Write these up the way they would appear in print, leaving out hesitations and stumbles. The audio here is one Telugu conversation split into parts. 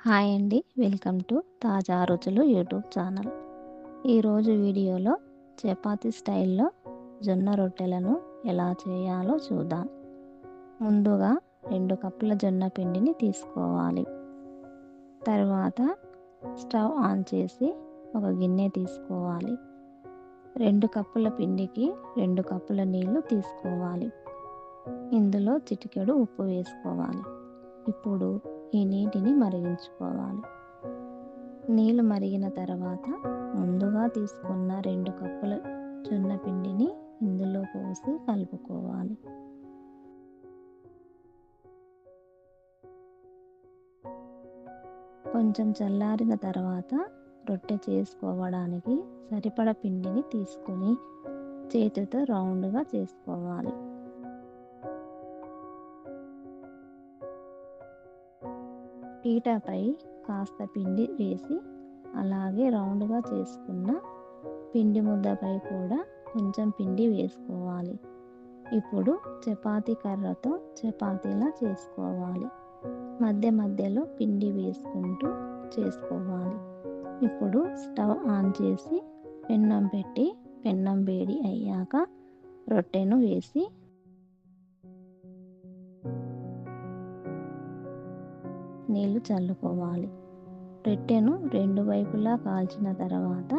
హాయ్ అండి. వెల్కమ్ టు తాజా రుచులు యూట్యూబ్ ఛానల్. ఈరోజు వీడియోలో చపాతీ స్టైల్లో జొన్న రొట్టెలను ఎలా చేయాలో చూద్దాం. ముందుగా 2 కప్పుల జొన్న పిండిని తీసుకోవాలి. తర్వాత స్టవ్ ఆన్ చేసి ఒక గిన్నె తీసుకోవాలి. 2 కప్పుల పిండికి 2 కప్పుల నీళ్లు తీసుకోవాలి. ఇందులో చిటికెడు ఉప్పు వేసుకోవాలి. ఇప్పుడు ఈ నీటిని మరిగించుకోవాలి. నీళ్ళు మరిగిన తర్వాత ముందుగా తీసుకున్న 2 కప్పుల జొన్న పిండిని ఇందులో పోసి కలుపుకోవాలి. కొంచెం చల్లారిన తర్వాత రొట్టె చేసుకోవడానికి సరిపడ పిండిని తీసుకొని చేతితో రౌండ్గా చేసుకోవాలి. పీటపై కాస్త పిండి వేసి అలాగే రౌండ్గా చేసుకున్న పిండి ముద్దపై కూడా కొంచెం పిండి వేసుకోవాలి. ఇప్పుడు చపాతీ కర్రతో చపాతీలా చేసుకోవాలి. మధ్య మధ్యలో పిండి వేసుకుంటూ చేసుకోవాలి. ఇప్పుడు స్టవ్ ఆన్ చేసి పెన్నం పెట్టి పెన్నం వేడి అయ్యాక రొట్టెను వేసి నీళ్లు చల్లుకోవాలి. రొట్టెను 2 వైపులా కాల్చిన తర్వాత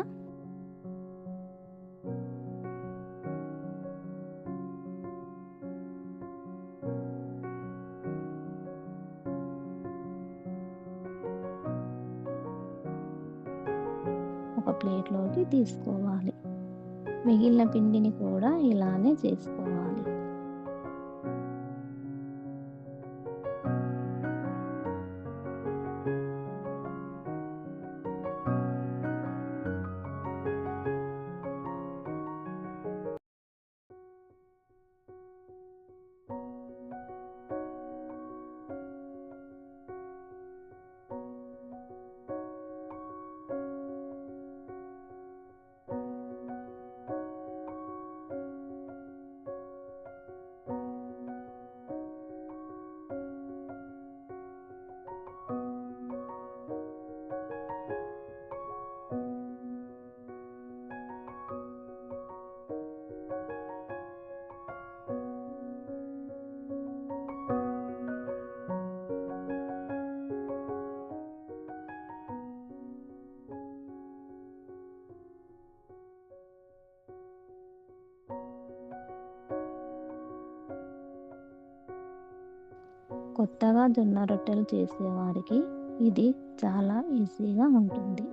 ఒక ప్లేట్లోకి తీసుకోవాలి. మిగిలిన పిండిని కూడా ఇలానే చేసుకోవాలి. కొత్తగా జొన్న రొట్టెలు చేసేవారికి ఇది చాలా ఈజీగా ఉంటుంది.